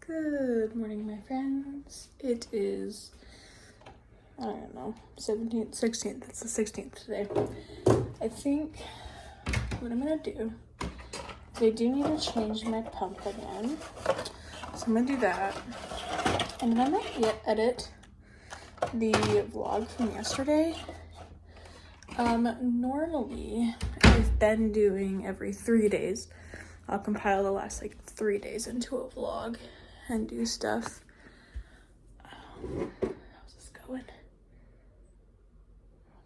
Good morning, my friends. It is, I don't know, 17th, 16th. It's the 16th today. I think what I'm gonna do is I do need to change my pump again. So I'm gonna do that. And then I might edit the vlog from yesterday. Normally I've been doing every 3 days. I'll compile the last like 3 days into a vlog and do stuff. How's this going?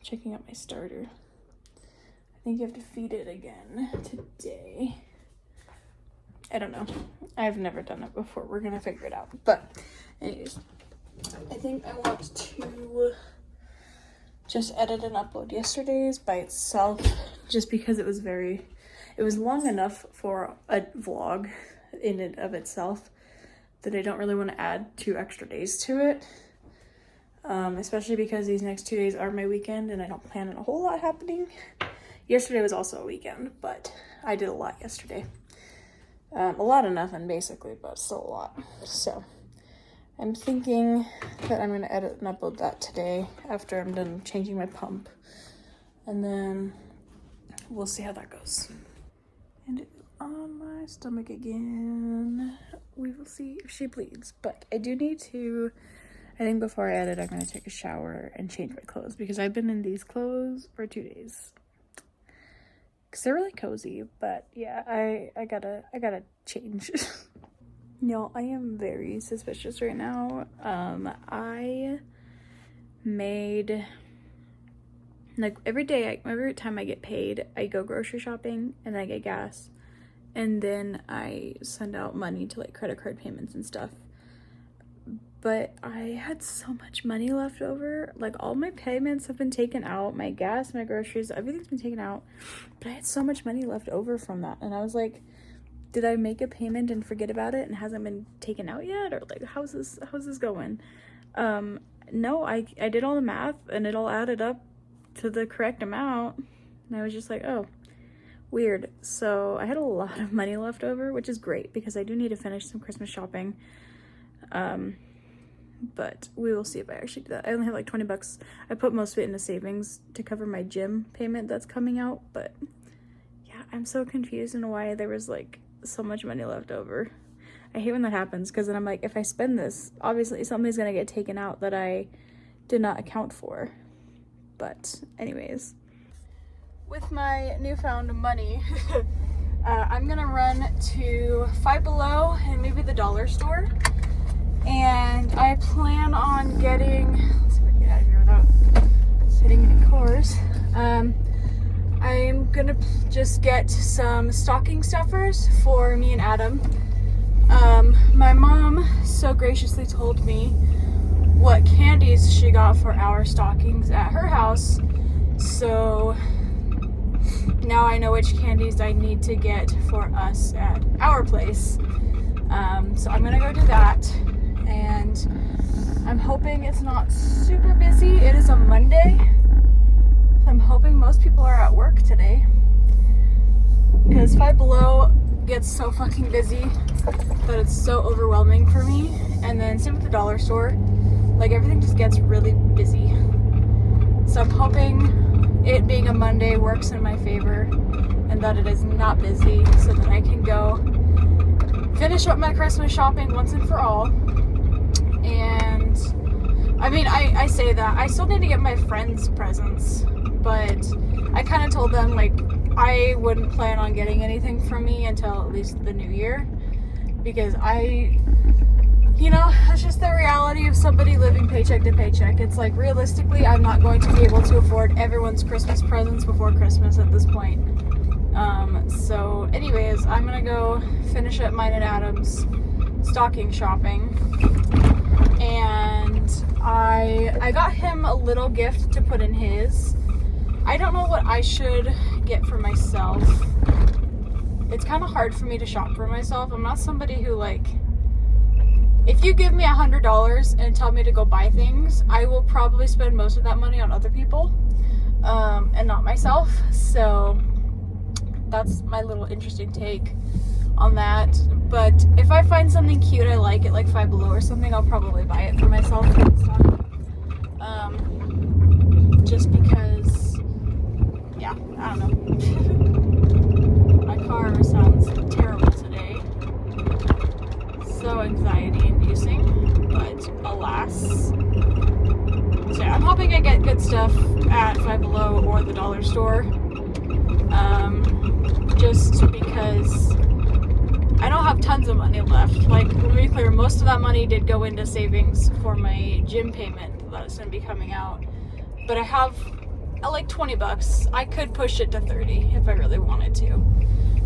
Checking out my starter. I think you have to feed it again today. I don't know. I've never done it before. We're gonna figure it out. But anyways, I think I want to just edit and upload yesterday's by itself, just because it was long enough for a vlog in and of itself that I don't really want to add 2 extra days to it. Especially because these next 2 days are my weekend and I don't plan on a whole lot happening. Yesterday was also a weekend, but I did a lot yesterday. A lot of nothing basically, but still a lot. So I'm thinking that I'm going to edit and upload that today after I'm done changing my pump. And then we'll see how that goes. And it's on my stomach again. We will see if she bleeds. But I do need to, I think before I edit, I'm going to take a shower and change my clothes, because I've been in these clothes for 2 days. Because they're really cozy, but yeah, I gotta change. Y'all, I am very suspicious right now. I made, like, every time I get paid, I go grocery shopping and then I get gas, and then I send out money to like credit card payments and stuff. But I had so much money left over. Like, all my payments have been taken out, my gas, my groceries, everything's been taken out, but I had so much money left over from that, and I was like, did I make a payment and forget about it and hasn't been taken out yet? Or like, how's this going? No, I did all the math and it all added up to the correct amount. And I was just like, oh, weird. So I had a lot of money left over, which is great because I do need to finish some Christmas shopping. But we will see if I actually do that. I only have like 20 bucks. I put most of it into savings to cover my gym payment that's coming out. But yeah, I'm so confused in why there was like so much money left over. I hate when that happens, because then I'm like, if I spend this, obviously something's gonna get taken out that I did not account for. But anyways, with my newfound money, I'm gonna run to Five Below and maybe the dollar store, and I plan on getting, let's see if I can get out of here without hitting any cars. I'm gonna just get some stocking stuffers for me and Adam. My mom so graciously told me what candies she got for our stockings at her house, so now I know which candies I need to get for us at our place. So I'm gonna go do that, and I'm hoping it's not super busy. It is a Monday. I'm hoping most people are at work today, because Five Below gets so fucking busy that it's so overwhelming for me. And then same with the dollar store, like everything just gets really busy. So I'm hoping it being a Monday works in my favor and that it is not busy, so that I can go finish up my Christmas shopping once and for all. And I mean, I say that I still need to get my friends presents, but I kind of told them like I wouldn't plan on getting anything from me until at least the new year, because that's just the reality of somebody living paycheck to paycheck. It's like, realistically, I'm not going to be able to afford everyone's Christmas presents before Christmas at this point. So anyways, I'm gonna go finish up mine and Adam's stocking shopping. And I got him a little gift to put in his. I don't know what I should get for myself. It's kind of hard for me to shop for myself. I'm not somebody who, like, if you give me $100 and tell me to go buy things, I will probably spend most of that money on other people, and not myself. So that's my little interesting take on that. But if I find something cute I like at like Five Below or something, I'll probably buy it for myself in stock. Just because, yeah, I don't know. My car sounds terrible today. So anxiety inducing, but alas. So yeah, I'm hoping I get good stuff at Five Below or the dollar store. Just because I don't have tons of money left. Like, to be clear, most of that money did go into savings for my gym payment that is going to be coming out. But I have like 20 bucks. I could push it to 30 if I really wanted to.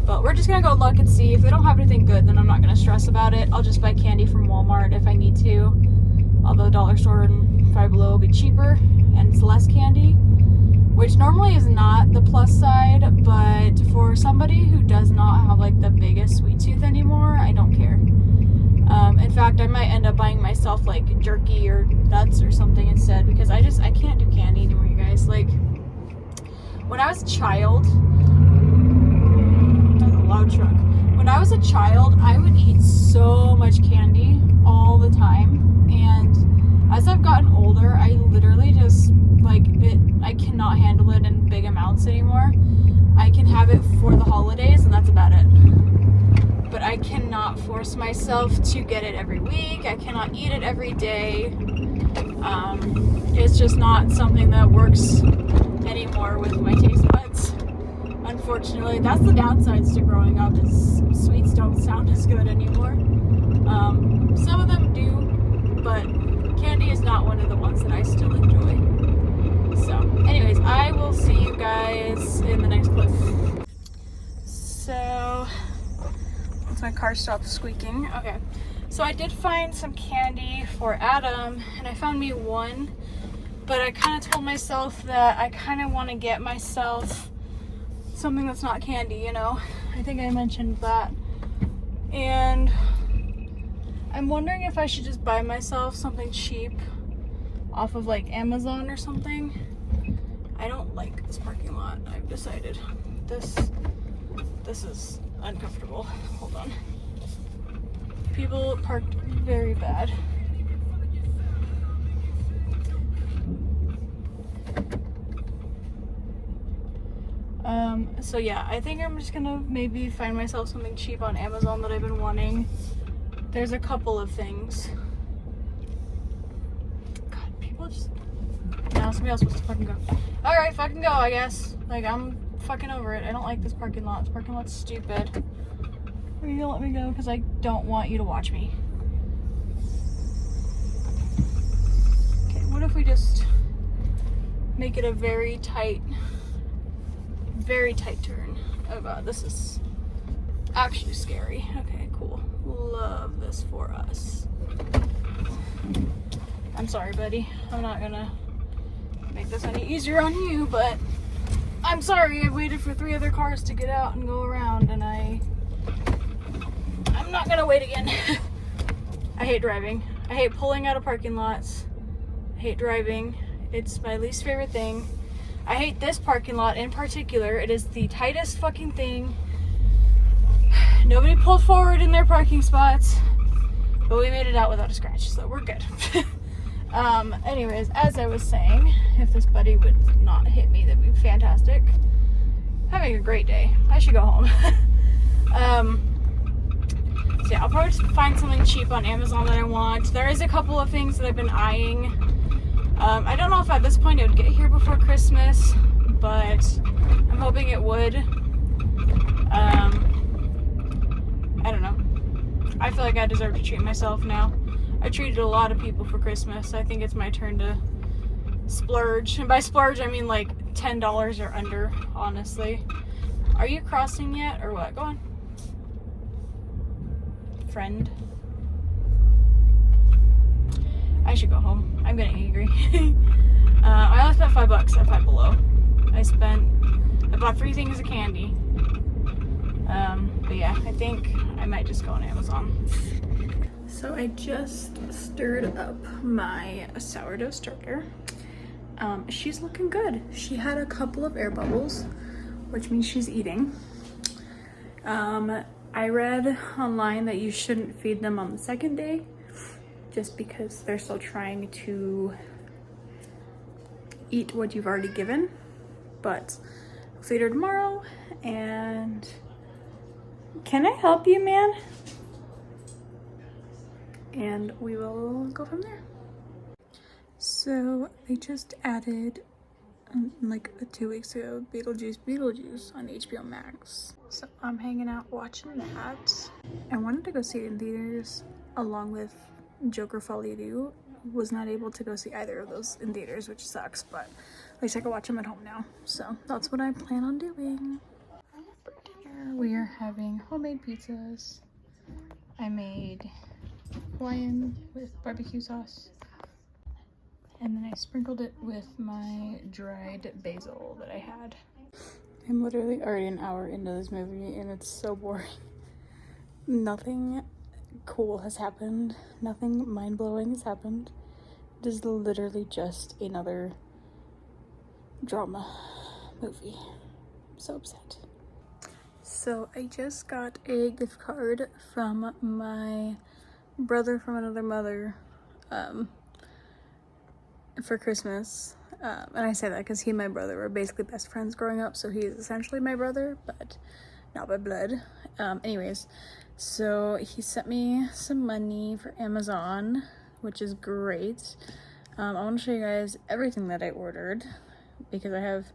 But we're just going to go look and see. If they don't have anything good, then I'm not going to stress about it. I'll just buy candy from Walmart if I need to. Although dollar store and Five Below will be cheaper and it's less candy, which normally is not the plus side, but for somebody who does not have like the biggest sweet tooth anymore, I don't care. In fact, I might end up buying myself like jerky or nuts or something instead, because I can't do candy anymore, you guys. Like, when I was a child, that's a loud truck. When I was a child, I would eat so much candy all the time, and as I've gotten older, I literally just, like, I cannot handle it in big amounts anymore. I can have it for the holidays, and that's about it. But I cannot force myself to get it every week. I cannot eat it every day. It's just not something that works anymore with my taste buds. Unfortunately, that's the downsides to growing up, is sweets don't sound as good anymore. Some of them do, but candy is not one of the ones that I still enjoy. So, anyways, I will see you guys in the next clip. So, once my car stops squeaking. Okay, so I did find some candy for Adam, and I found me one, but I kind of told myself that I kind of want to get myself something that's not candy, you know? I think I mentioned that. And I'm wondering if I should just buy myself something cheap off of like Amazon or something. I don't like this parking lot, I've decided. This is uncomfortable. Hold on. People parked very bad. So yeah, I think I'm just gonna maybe find myself something cheap on Amazon that I've been wanting. There's a couple of things. God, people just... Now somebody else wants to fucking go. Alright, fucking go, I guess. Like, I'm fucking over it. I don't like this parking lot. This parking lot's stupid. Are you gonna let me go? Because I don't want you to watch me. Okay, what if we just make it a very tight turn? Oh god, this is actually scary. Okay, cool. Love this for us. I'm sorry, buddy. I'm not gonna make this any easier on you, but I'm sorry. I waited for 3 other cars to get out and go around, and I'm not gonna wait again. I hate driving. I hate pulling out of parking lots. I hate driving. It's my least favorite thing. I hate this parking lot in particular. It is the tightest fucking thing. Nobody pulled forward in their parking spots, but we made it out without a scratch, so we're good. Anyways, as I was saying, if this buddy would not hit me, that'd be fantastic. Having a great day. I should go home. So yeah, I'll probably just find something cheap on Amazon that I want. There is a couple of things that I've been eyeing. I don't know if at this point it would get here before Christmas, but I'm hoping it would. I don't know. I feel like I deserve to treat myself now. I treated a lot of people for Christmas. I think it's my turn to splurge. And by splurge, I mean like $10 or under, honestly. Are you crossing yet or what? Go on. Friend. I should go home. I'm getting angry. I only spent $5 at Five Below. I bought 3 things of candy. But yeah, I think I might just go on Amazon. So I just stirred up my sourdough starter. She's looking good. She had a couple of air bubbles, which means she's eating. I read online that you shouldn't feed them on the second day just because they're still trying to eat what you've already given. But I'll feed her tomorrow. And can I help you, man? And we will go from there. So they just added like 2 weeks ago Beetlejuice on HBO Max. So I'm hanging out watching that. I wanted to go see it in theaters along with Joker Folie à Deux. Was not able to go see either of those in theaters, which sucks, but at least I can watch them at home now. So that's what I plan on doing. For dinner, we are having homemade pizzas. I made Hawaiian with barbecue sauce. And then I sprinkled it with my dried basil that I had. I'm literally already an hour into this movie and it's so boring. Nothing cool has happened. Nothing mind-blowing has happened. It is literally just another drama movie. I'm so upset. So I just got a gift card from my brother from another mother for Christmas. And I say that because he and my brother were basically best friends growing up, so he is essentially my brother, but not by blood. Anyways, so he sent me some money for Amazon, which is great. I want to show you guys everything that I ordered because I have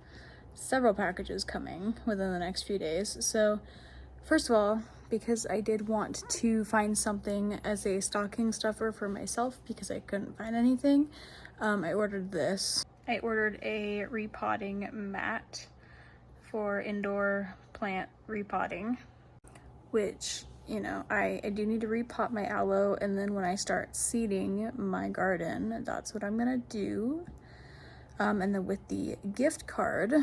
several packages coming within the next few days. So first of all, because I did want to find something as a stocking stuffer for myself because I couldn't find anything, I ordered this. I ordered a repotting mat for indoor plant repotting, which, you know, I do need to repot my aloe, and then when I start seeding my garden, that's what I'm gonna do. And then with the gift card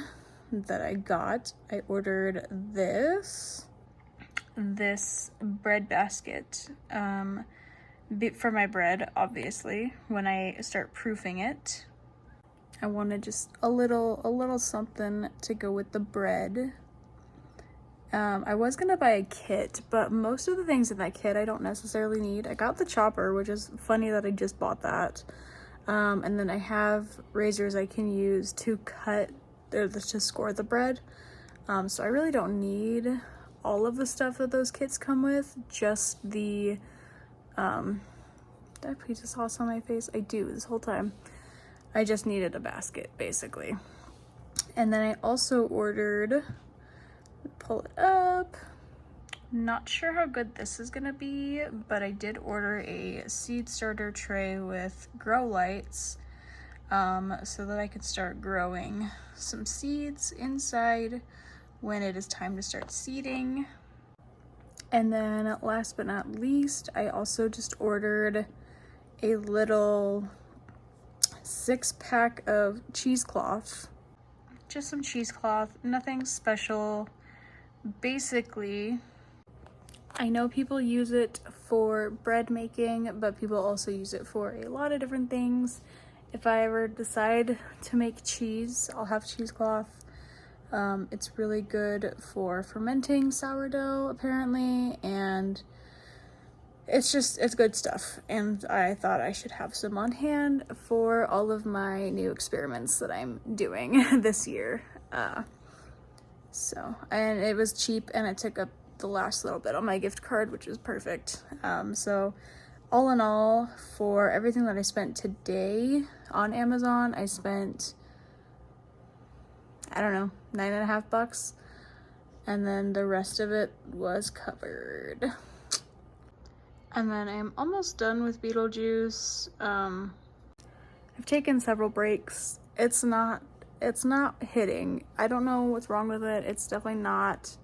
that I got, I ordered this bread basket for my bread, obviously, when I start proofing it. I wanted just a little something to go with the bread. I was gonna buy a kit, but most of the things in that kit I don't necessarily need. I got the chopper, which is funny that I just bought that. And then I have razors I can use to cut or to score the bread. So I really don't need all of the stuff that those kits come with, just the, did I put pizza sauce on my face? I do this whole time. I just needed a basket, basically. And then I also ordered, pull it up, not sure how good this is gonna be, but I did order a seed starter tray with grow lights, so that I could start growing some seeds inside when it is time to start seeding. And then last but not least, I also just ordered a little 6-pack of cheesecloth. Just some cheesecloth, nothing special. Basically, I know people use it for bread making, but people also use it for a lot of different things. If I ever decide to make cheese, I'll have cheesecloth. It's really good for fermenting sourdough, apparently, and it's good stuff. And I thought I should have some on hand for all of my new experiments that I'm doing this year. And it was cheap, and it took up the last little bit on my gift card, which is perfect. So all in all, for everything that I spent today on Amazon, I spent, I don't know, $9.50, and then the rest of it was covered. And then I'm almost done with Beetlejuice. I've taken several breaks. It's not hitting. I don't know what's wrong with it. It's definitely not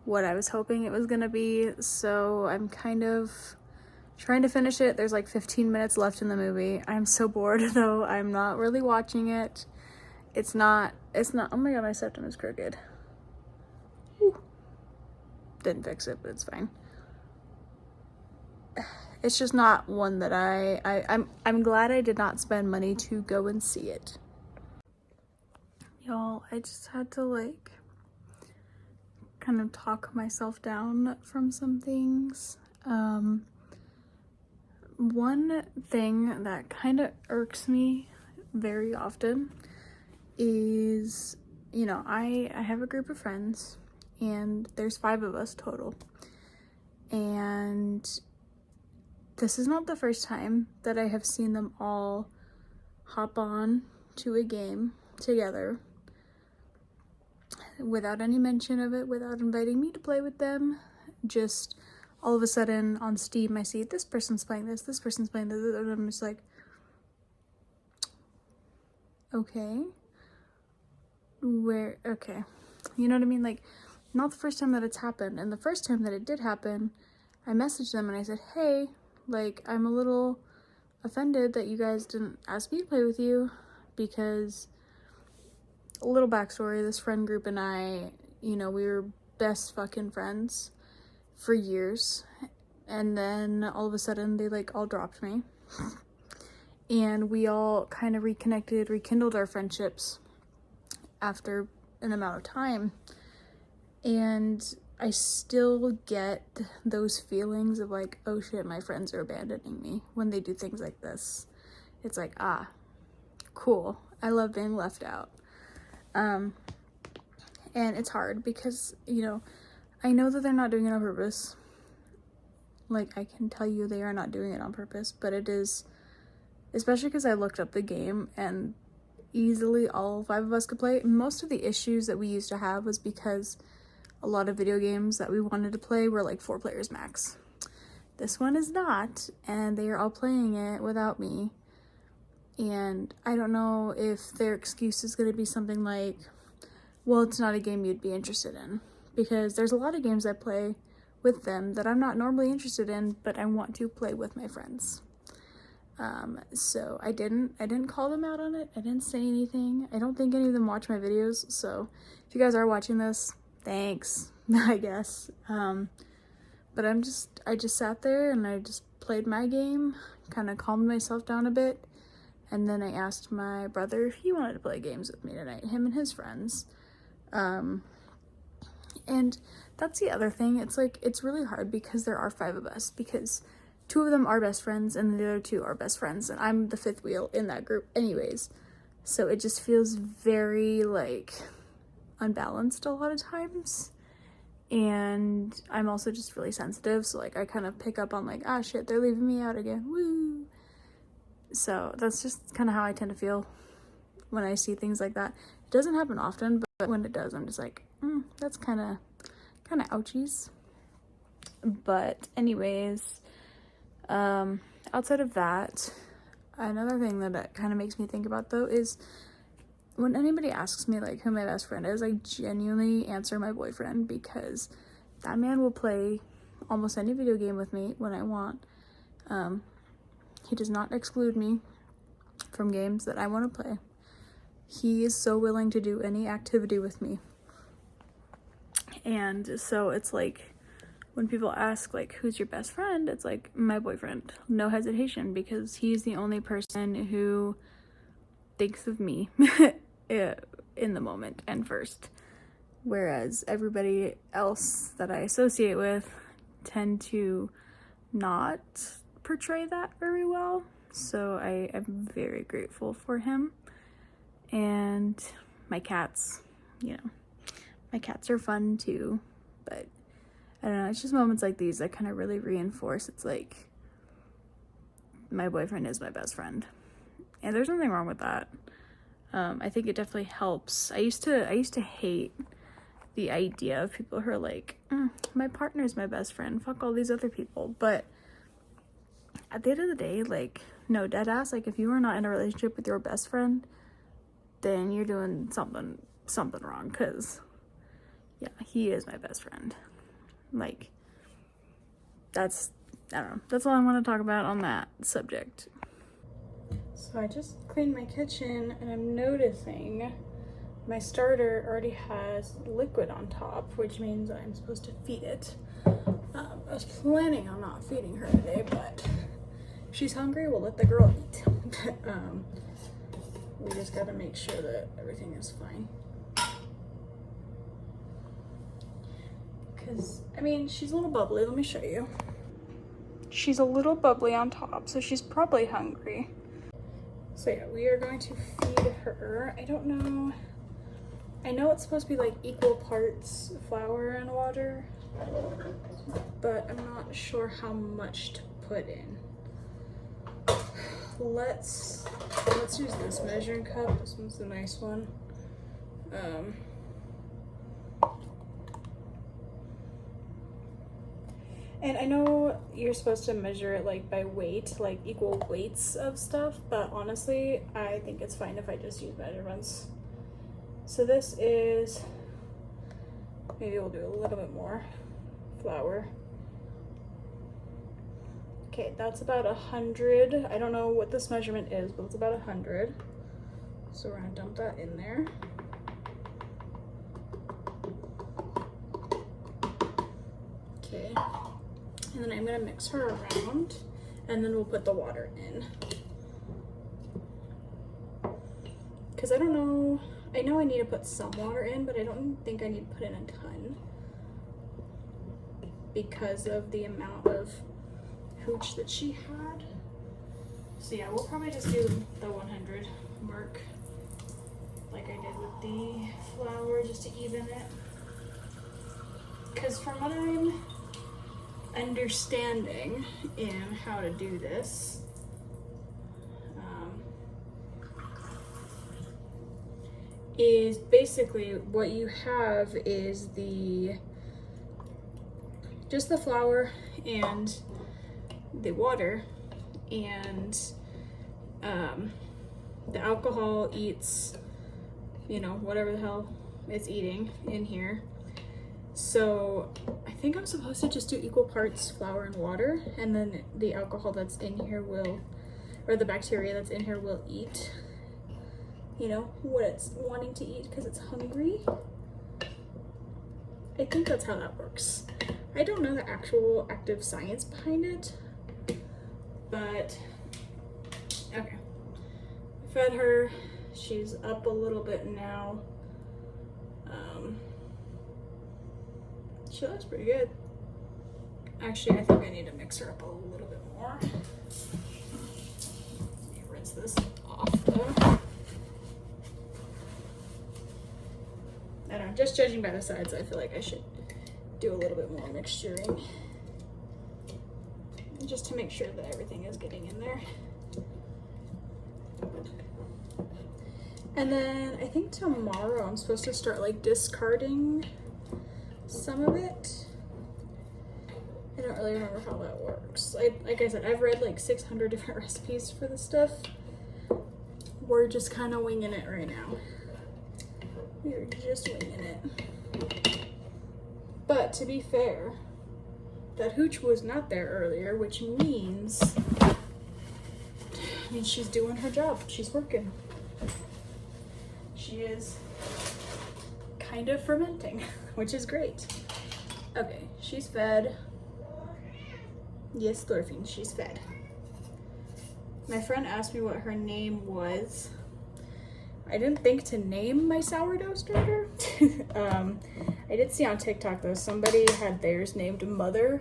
what I was hoping it was gonna be, so I'm kind of trying to finish it. There's like 15 minutes left in the movie. I'm so bored though. I'm not really watching it. It's not, oh my god, my septum is crooked. Whew. Didn't fix it, but it's fine. It's just not one that I'm glad I did not spend money to go and see it. Y'all, I just had to like kind of talk myself down from some things. One thing that kind of irks me very often is, you know, I have a group of friends and there's 5 of us total. And this is not the first time that I have seen them all hop on to a game together without any mention of it, without inviting me to play with them. Just all of a sudden on Steam I see this person's playing this person's playing this, and I'm just like, okay, okay, you know what I mean? Like, not the first time that it's happened. And the first time that it did happen, I messaged them and I said, hey, like, I'm a little offended that you guys didn't ask me to play with you, because a little backstory, this friend group and I, you know, we were best fucking friends for years, and then all of a sudden they like all dropped me, and we all kind of reconnected, rekindled our friendships after an amount of time, and I still get those feelings of like, oh shit, my friends are abandoning me when they do things like this. It's like, ah, cool, I love being left out. And it's hard because, you know, I know that they're not doing it on purpose. Like, I can tell you they are not doing it on purpose, but it is, especially because I looked up the game and easily all 5 of us could play. Most of the issues that we used to have was because a lot of video games that we wanted to play were like 4 players max. This one is not, and they are all playing it without me. And I don't know if their excuse is going to be something like, well, it's not a game you'd be interested in. Because there's a lot of games I play with them that I'm not normally interested in, but I want to play with my friends. So I didn't call them out on it. I didn't say anything. I don't think any of them watch my videos. So if you guys are watching this, thanks, I guess. But I just sat there and I just played my game, kind of calmed myself down a bit. And then I asked my brother if he wanted to play games with me tonight, him and his friends. And that's the other thing. It's like, it's really hard because there are 5 of us, because 2 of them are best friends and the other 2 are best friends. And I'm the 5th wheel in that group anyways. So it just feels very like unbalanced a lot of times. And I'm also just really sensitive. So like I kind of pick up on like, ah shit, they're leaving me out again. Woo. So that's just kind of how I tend to feel when I see things like that. It doesn't happen often, but when it does, I'm just like, that's kind of ouchies. But anyways, outside of that, another thing that kind of makes me think about though is when anybody asks me like who my best friend is, I genuinely answer my boyfriend, because that man will play almost any video game with me when I want. He does not exclude me from games that I want to play. He is so willing to do any activity with me. And so it's like, when people ask like, who's your best friend? It's like, my boyfriend. No hesitation, because he's the only person who thinks of me in the moment and first. Whereas everybody else that I associate with tend to not portray that very well. So I am very grateful for him. And my cats, you know, my cats are fun too, but I don't know, it's just moments like these that kind of really reinforce, it's like, my boyfriend is my best friend. And there's nothing wrong with that. I think it definitely helps. I used to hate the idea of people who are like, my partner's my best friend, fuck all these other people. But at the end of the day, like, no, dead ass, like, if you are not in a relationship with your best friend, then you're doing something wrong, because yeah, he is my best friend. Like, I don't know, that's all I want to talk about on that subject. So I just cleaned my kitchen and I'm noticing my starter already has liquid on top, which means I'm supposed to feed it. I was planning on not feeding her today, but if she's hungry, we'll let the girl eat. We just gotta make sure that everything is fine. because, I mean, she's a little bubbly. Let me show you. She's a little bubbly on top, so she's probably hungry. So yeah, we are going to feed her. I don't know. I know it's supposed to be like equal parts flour and water, but I'm not sure how much to put in. Let's use this measuring cup. This one's the nice one. And I know you're supposed to measure it like by weight, like equal weights of stuff, but honestly, I think it's fine if I just use measurements. So this is, maybe we'll do a little bit more flour. Okay, that's about 100. I don't know what this measurement is, but it's about 100. So we're gonna dump that in there. Okay, and then I'm gonna mix her around, and then we'll put the water in. Because I don't know, I know I need to put some water in, but I don't think I need to put in a ton because of the amount of hooch that she had. So yeah, we'll probably just do the 100 mark like I did with the flour, just to even it. Because from what I'm understanding in how to do this, is basically what you have is just the flour and the water, and the alcohol eats, you know, whatever the hell it's eating in here. So I think I'm supposed to just do equal parts flour and water, and then the alcohol that's in here will, or the bacteria that's in here will eat, you know, what it's wanting to eat because it's hungry. I think that's how that works. I don't know the actual active science behind it, but okay. I fed her. She's up a little bit now. She looks pretty good. Actually, I think I need to mix her up a little bit more. Let me rinse this off though. I don't know, just judging by the sides, I feel like I should do a little bit more mixturing, just to make sure that everything is getting in there. And then I think tomorrow I'm supposed to start like discarding some of it. I don't really remember how that works. Like I said, I've read like 600 different recipes for this stuff. We're just kind of winging it right now. We're just winging it. But to be fair, that hooch was not there earlier, which means, she's doing her job. She's working. She is kind of fermenting, which is great. Okay, she's fed. Yes, Thorfinn, she's fed. My friend asked me what her name was. I didn't think to name my sourdough starter. I did see on TikTok though, somebody had theirs named Mother,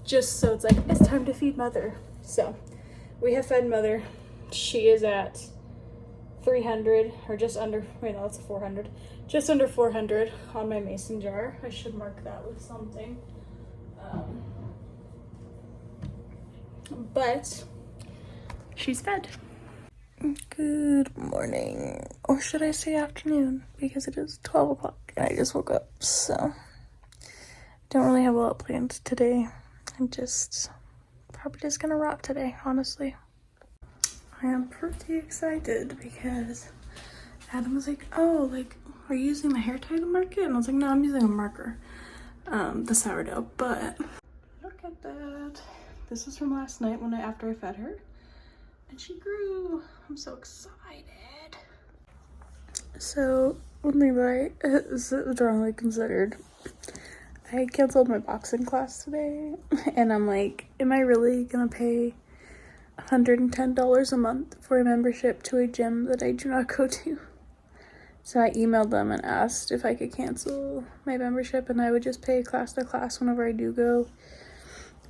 just so it's like, it's time to feed Mother. So we have fed Mother. She is at 300, or just under, wait, no, that's 400. Just under 400 on my mason jar. I should mark that with something. But she's fed. Good morning, or should I say afternoon, because it is 12 o'clock and I just woke up, so don't really have a lot planned today. I'm just probably just gonna rock today, honestly. I am pretty excited because Adam was like, oh, like, are you using the hair tie to mark it? And I was like, no, I'm using a marker, the sourdough. But look at that. This was from last night after I fed her. And she grew. I'm so excited. So when Levi is wrongly considered, I canceled my boxing class today, and I'm like, am I really gonna pay $110 a month for a membership to a gym that I do not go to? So I emailed them and asked if I could cancel my membership and I would just pay class to class whenever I do go.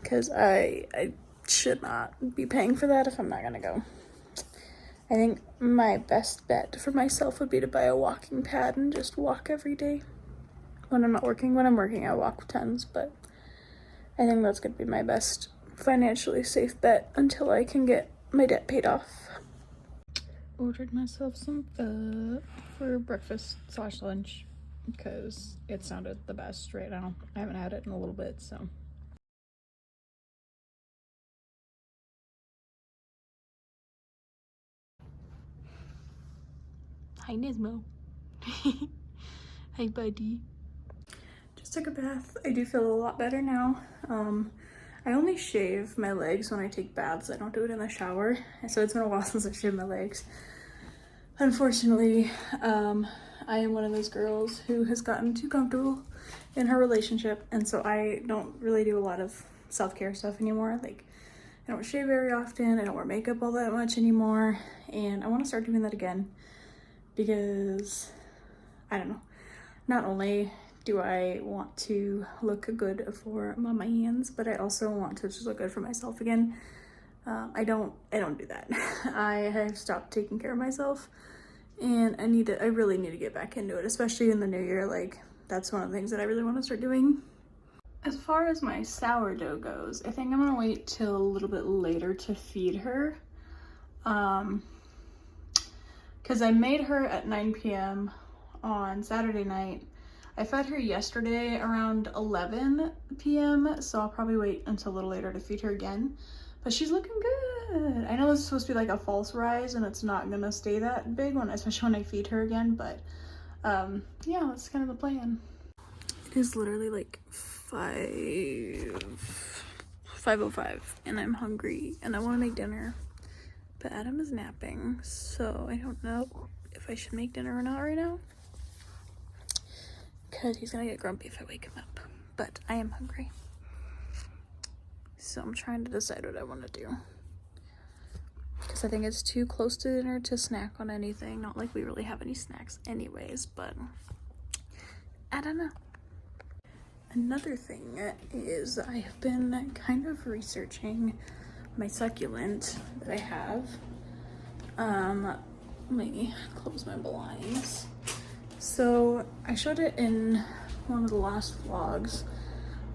Because I should not be paying for that if I'm not gonna go. I think my best bet for myself would be to buy a walking pad and just walk every day. When I'm not working. When I'm working, I walk tons, but I think that's gonna be my best financially safe bet until I can get my debt paid off. Ordered myself some pho for breakfast / lunch because it sounded the best right now. I haven't had it in a little bit, so. Hi, Nismo. Hi, buddy. Just took a bath. I do feel a lot better now. I only shave my legs when I take baths. I don't do it in the shower. So it's been a while since I've shaved my legs. Unfortunately, I am one of those girls who has gotten too comfortable in her relationship. And so I don't really do a lot of self-care stuff anymore. Like, I don't shave very often. I don't wear makeup all that much anymore. And I want to start doing that again because, I don't know, not only do I want to look good for my hands, but I also want to just look good for myself again. I don't do that. I have stopped taking care of myself and I really need to get back into it, especially in the new year. Like, that's one of the things that I really want to start doing. As far as my sourdough goes, I think I'm gonna wait till a little bit later to feed her. Cause I made her at 9 p.m. on Saturday night. I fed her yesterday around 11 p.m. so I'll probably wait until a little later to feed her again. But she's looking good. I know this is supposed to be like a false rise and it's not gonna stay that big, especially when I feed her again, but yeah, that's kind of the plan. It is literally like 5:05 and I'm hungry and I want to make dinner. But Adam is napping, so I don't know if I should make dinner or not right now. Because he's gonna get grumpy if I wake him up. But I am hungry. So I'm trying to decide what I want to do. Because I think it's too close to dinner to snack on anything. Not like we really have any snacks anyways, but I don't know. Another thing is I have been kind of researching my succulent that I have. Let me close my blinds. So I showed it in one of the last vlogs,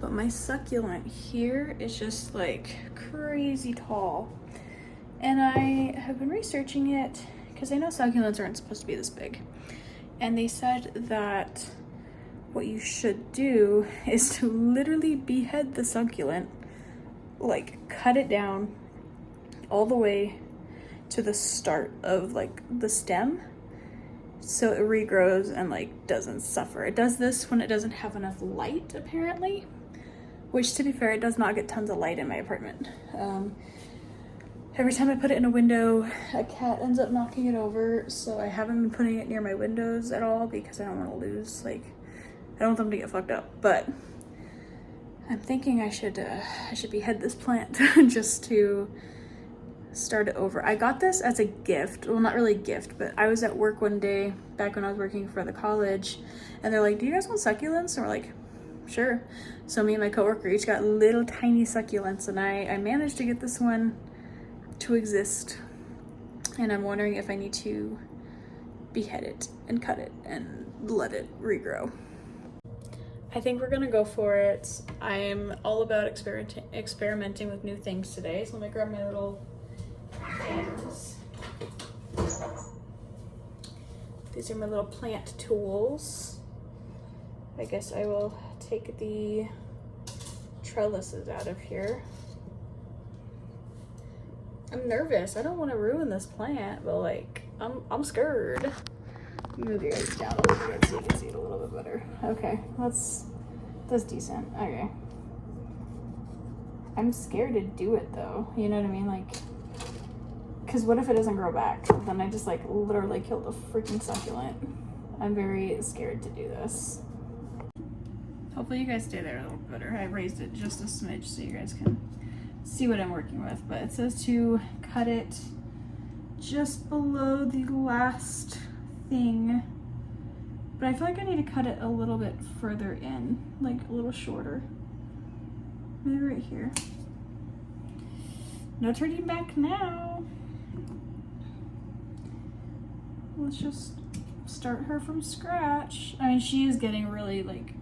but my succulent here is just like crazy tall. And I have been researching it because I know succulents aren't supposed to be this big. And they said that what you should do is to literally behead the succulent, like cut it down all the way to the start of like the stem so it regrows and like doesn't suffer. It does this when it doesn't have enough light apparently, which to be fair, it does not get tons of light in my apartment. Every time I put it in a window, a cat ends up knocking it over, so I haven't been putting it near my windows at all because I don't want to lose, like, I don't want them to get fucked up. But I'm thinking I should behead this plant just to start it over. I got this as a gift. Well, not really a gift, but I was at work one day back when I was working for the college, and they're like, "Do you guys want succulents?" And we're like, "Sure." So me and my coworker each got little tiny succulents, and I managed to get this one to exist. And I'm wondering if I need to behead it and cut it and let it regrow. I think we're gonna go for it. I'm all about experimenting with new things today. So let me grab my little hands. These are my little plant tools. I guess I will take the trellises out of here. I'm nervous. I don't want to ruin this plant, but like, I'm scared. Move your guys down a little bit so you can see it a little bit better. Okay, that's decent. Okay. I'm scared to do it though. You know what I mean? Like, because what if it doesn't grow back? Then I just like literally killed a freaking succulent. I'm very scared to do this. Hopefully you guys stay there a little bit better. I raised it just a smidge so you guys can see what I'm working with, but it says to cut it just below the last thing But I feel like I need to cut it a little bit further in, like a little shorter. Maybe right here. No turning back now. Let's just start her from scratch. I mean, she is getting really like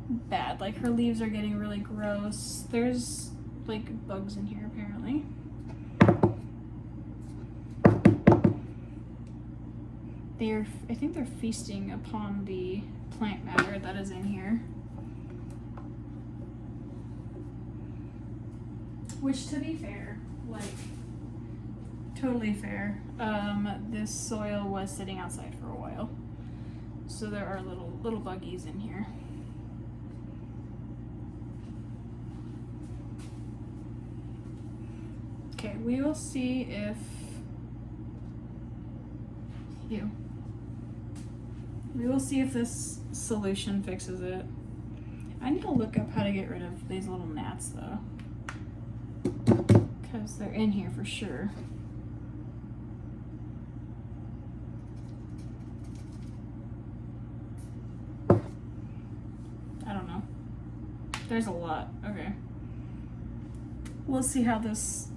bad. Like her leaves are getting really gross. There's like bugs in here apparently. I think they're feasting upon the plant matter that is in here. Which, to be fair, like, totally fair. This soil was sitting outside for a while. So there are little buggies in here. Okay, we will see if we will see if this solution fixes it. I need to look up how to get rid of these little gnats though, because they're in here for sure. I don't know. There's a lot. Okay. We'll see how this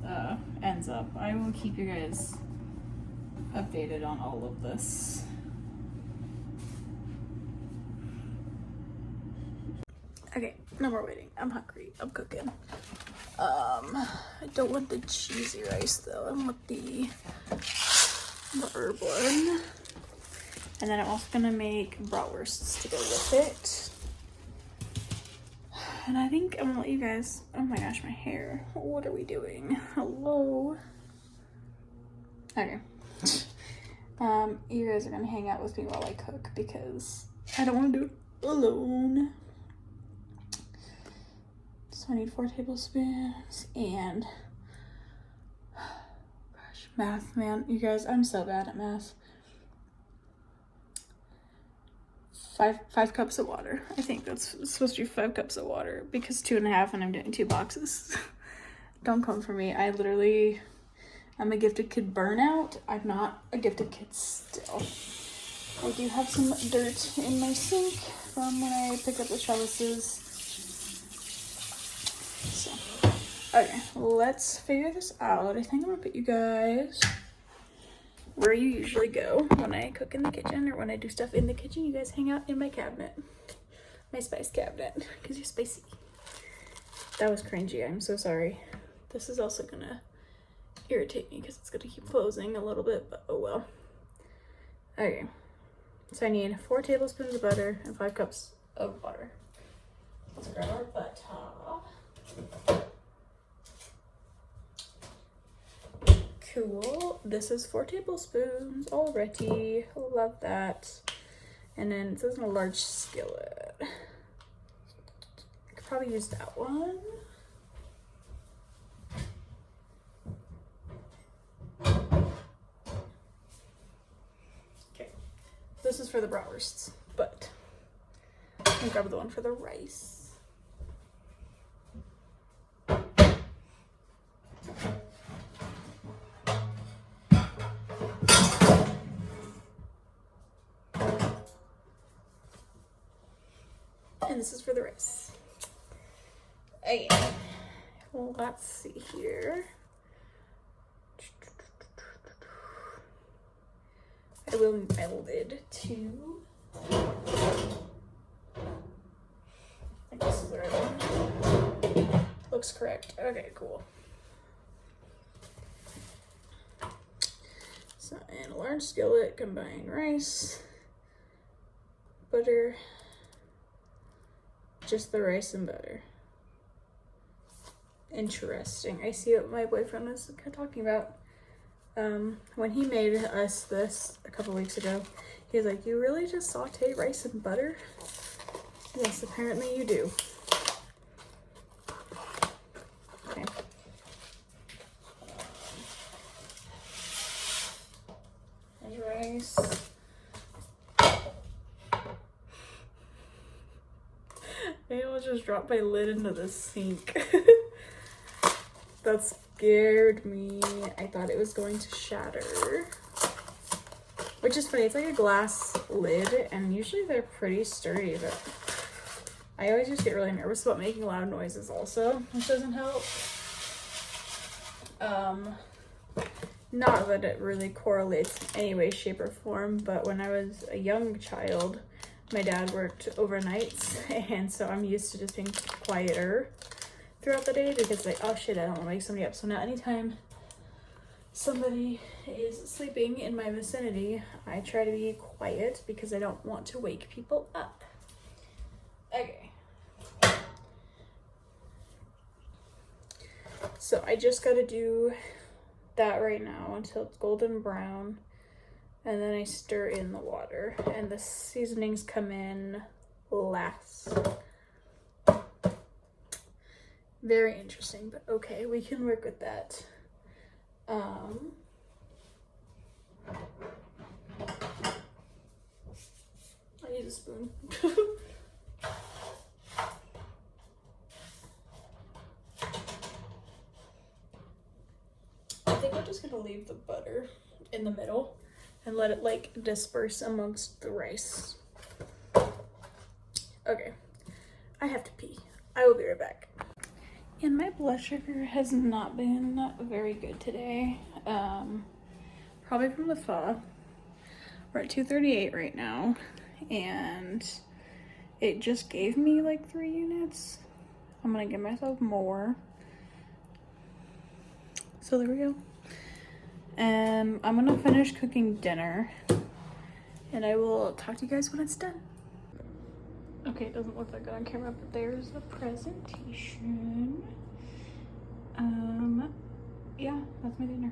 ends up. I will keep you guys updated on all of this. Okay, no more waiting. I'm hungry. I'm cooking. I don't want the cheesy rice though. I want the herb one. And then I'm also gonna make bratwursts to go with it. And I think I'm gonna let you guys, oh my gosh, my hair. What are we doing? Hello? Okay. You guys are gonna hang out with me while I cook because I don't want to do it alone. So I need 4 tablespoons and gosh, math, man. You guys, I'm so bad at math. 5 cups of water. I think that's supposed to be 5 cups of water because 2.5 and I'm doing 2 boxes. Don't come for me. I'm a gifted kid burnout. I'm not a gifted kid still. I do have some dirt in my sink from when I picked up the trellises. So, okay, let's figure this out. I think I'm gonna put you guys where you usually go when I cook in the kitchen or when I do stuff in the kitchen. You guys hang out in my cabinet, my spice cabinet, because you're spicy. That was cringy. I'm so sorry. This is also gonna irritate me because it's gonna keep closing a little bit, but oh well. Okay, so I need 4 tablespoons of butter and 5 cups of water. Let's grab our butter. Cool. This is 4 tablespoons already. Love that. And then it says in a large skillet. I could probably use that one. Okay. This is for the bratwursts, but I'll grab the one for the rice. And this is for the rice. Okay. Well, let's see here. I will meld it too. I guess this is the right one. Looks correct. Okay, cool. So, in a large skillet, combine rice, butter, just the rice and butter. Interesting. I see what my boyfriend was talking about. When he made us this a couple weeks ago, he was like, "You really just saute rice and butter?" Yes, apparently you do. Okay. There's rice. I almost just dropped my lid into the sink. That scared me. I thought it was going to shatter. which is funny. It's like a glass lid, and usually they're pretty sturdy, but I always just get really nervous about making loud noises also, which doesn't help. Not that it really correlates in any way, shape, or form, but when I was a young child, my dad worked overnights, and so I'm used to just being quieter throughout the day because like, oh shit, I don't want to wake somebody up. So now anytime somebody is sleeping in my vicinity, I try to be quiet because I don't want to wake people up. Okay. So I just got to do that right now until it's golden brown, and then I stir in the water, and the seasonings come in last. Very interesting, but okay, we can work with that. I need a spoon. I think I'm just gonna leave the butter in the middle and let it like disperse amongst the rice. Okay, I have to pee. I will be right back. And my blood sugar has not been very good today. Probably from the thaw. We're at 238 right now, and it just gave me like 3 units. I'm gonna give myself more. So there we go. I'm gonna finish cooking dinner, and I will talk to you guys when it's done. Okay, it doesn't look that good on camera, but there's the presentation. Yeah, that's my dinner.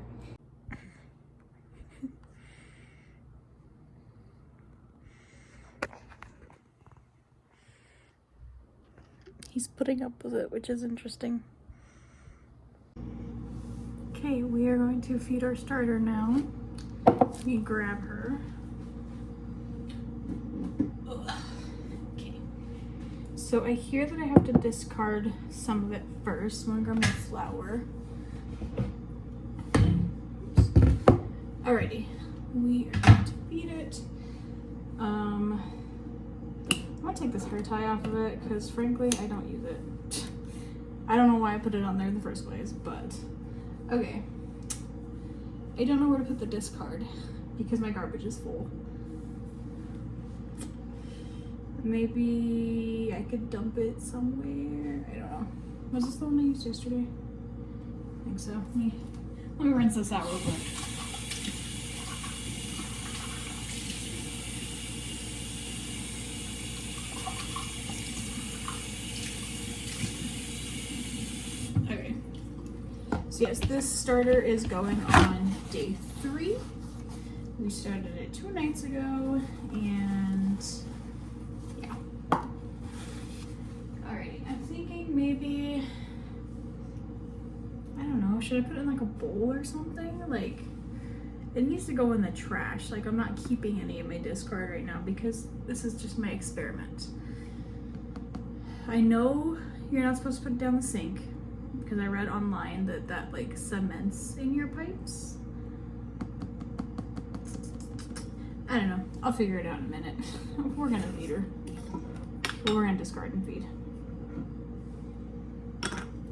He's putting up with it, which is interesting. Okay, we are going to feed our starter now. Let me grab her. Okay. So I hear that I have to discard some of it first. I'm gonna grab my flour. Alrighty, we are going to feed it. I'm gonna take this hair tie off of it because frankly, I don't use it. I don't know why I put it on there in the first place, but okay. I don't know where to put the discard because my garbage is full. Maybe I could dump it somewhere. I don't know. Was this the one I used yesterday? I think so. Let me rinse this out real quick. Okay. So yes, this starter is going on day 3. We started it 2 nights ago, and yeah. Alrighty, I'm thinking maybe, I don't know, should I put it in like a bowl or something? Like, it needs to go in the trash. Like, I'm not keeping any of my discard right now because this is just my experiment. I know you're not supposed to put it down the sink because I read online that like cements in your pipes. I don't know. I'll figure it out in a minute. We're gonna feed her. We're gonna discard and feed.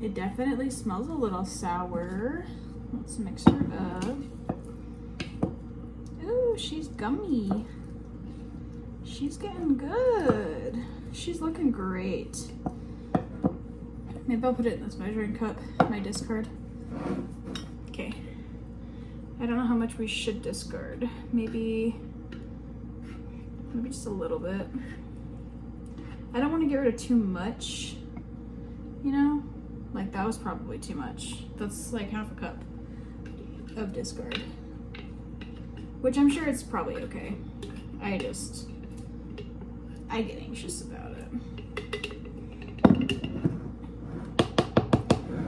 It definitely smells a little sour. Let's mix her up. Ooh, she's gummy. She's getting good. She's looking great. Maybe I'll put it in this measuring cup, my discard. Okay. I don't know how much we should discard. Maybe just a little bit. I don't want to get rid of too much, you know? Like, that was probably too much. That's like half a cup of discard. Which I'm sure it's probably okay. I get anxious about it.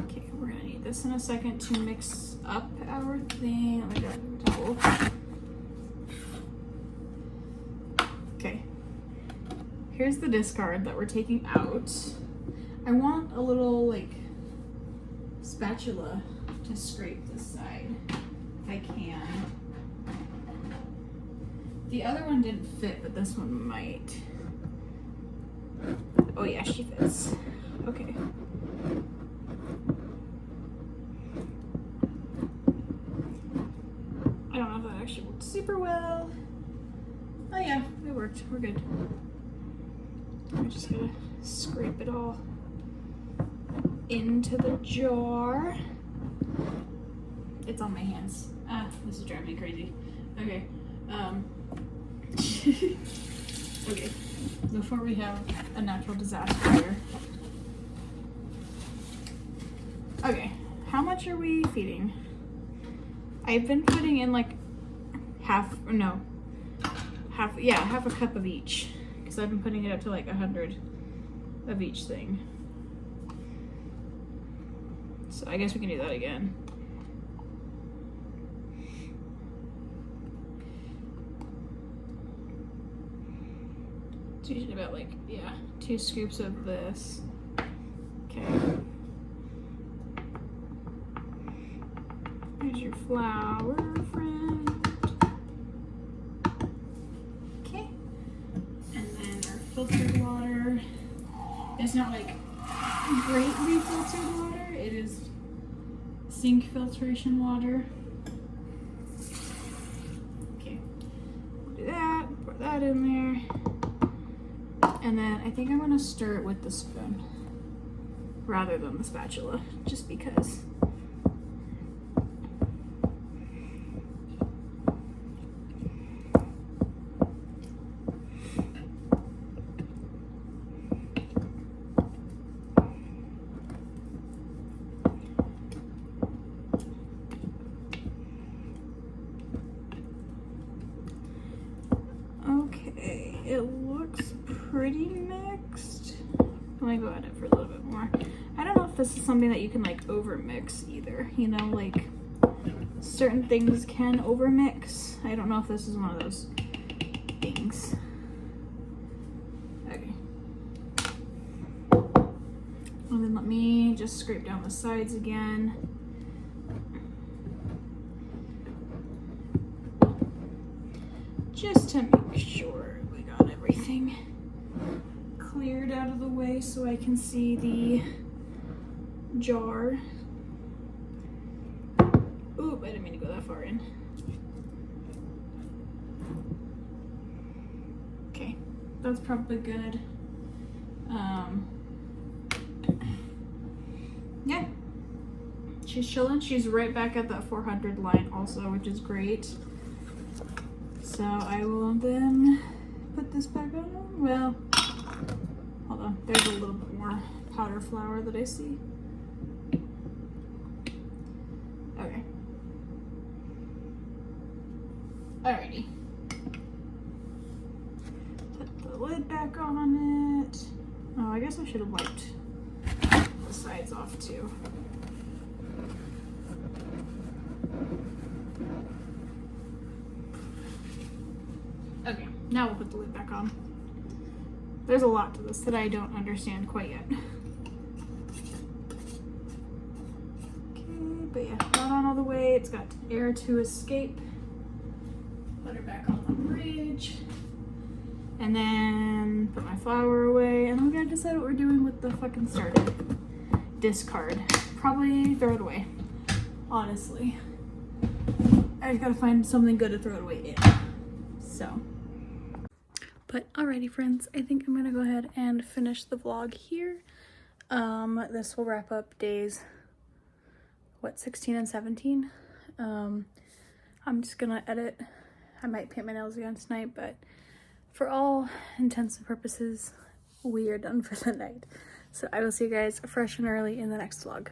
Okay, we're gonna need this in a second to mix up our thing. Let me grab a towel. Okay. Here's the discard that we're taking out. I want a little, like, spatula to scrape this side, if I can. The other one didn't fit, but this one might. Oh yeah, she fits. Okay. I don't know if that actually worked super well. Oh yeah, it worked. We're good. I'm just gonna scrape it all into the jar. It's on my hands. Ah, this is driving me crazy. Okay. Okay. Before we have a natural disaster here. Okay. How much are we feeding? I've been putting in like half a cup of each, because I've been putting it up to like 100 of each thing. So I guess we can do that again. It's usually about like, yeah, 2 scoops of this. Okay. Here's your flour, friend. Okay. And then our filtered water. It's not like greatly filtered water. It is sink filtration water. Okay. Do that. Pour that in there. And then I think I'm gonna stir it with the spoon rather than the spatula, just because. Okay, it looks pretty mixed. Let me go at it for a little bit more. I don't know if this is something that you can like over mix either. You know, like certain things can over mix. I don't know if this is one of those things. Okay. And then let me just scrape down the sides again. Just to make sure we got everything cleared out of the way so I can see the jar. Oop, I didn't mean to go that far in. Okay, that's probably good. Yeah, she's chilling. She's right back at that 400 line also, which is great. So I will then put this back on. Well, hold on. There's a little bit more powder flour that I see. Okay. Alrighty. Put the lid back on it. Oh, I guess I should have wiped the sides off too. Okay, now we'll put the lid back on. There's a lot to this that I don't understand quite yet. Okay, but yeah, not on all the way. It's got air to escape. Put her back on the fridge. And then put my flour away. And then we gotta decide what we're doing with the fucking starter. Discard. Probably throw it away. Honestly. I just gotta find something good to throw it away in. So. But alrighty friends, I think I'm gonna go ahead and finish the vlog here. This will wrap up days, what, 16 and 17? I'm just gonna edit. I might paint my nails again tonight, but for all intents and purposes, we are done for the night. So I will see you guys fresh and early in the next vlog.